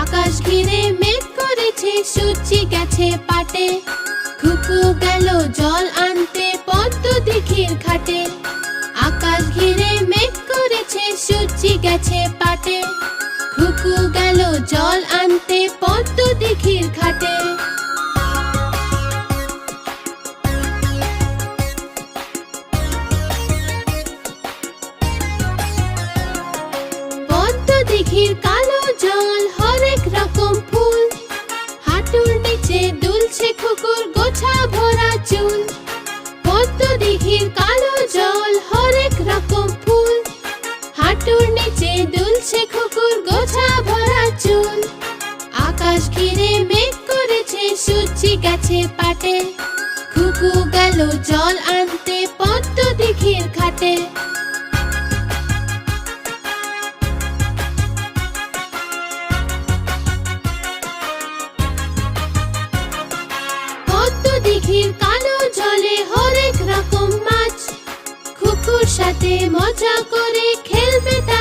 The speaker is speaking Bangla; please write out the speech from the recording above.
আকাশ ঘিরে মেঘ করেছে, সূর্যি গেছে পাটে। খুকু গেল জল আনতে পদ্ম দিঘির ঘাটে। আকাশ ঘিরে মেঘ করেছে, সূর্যি গেছে পাটে। খুকু গেল জল আনতে পদ্ম দিঘির ঘাটে। পদ্ম দিঘির কালো জল, হরেক রকম ফুল। হাঁটুর নিচে দুলছে খুকুর গোছা ভরা চুল। পদ্ম দিঘির কালো জল, হরেক রকম ফুল। হাঁটুর নিচে দুলছে খুকুর গোছা ভরা চুল। আকাশ ঘিরে মেঘ করেছে, সূর্যি গেছে পাটে। খুকু গেল জল আনতে পদ্ম দিঘির ঘাটে। পদ্ম দিঘির কালো জলে হরেক রকম মাছ। খুকুর সাথে মজা করে খেলবে তার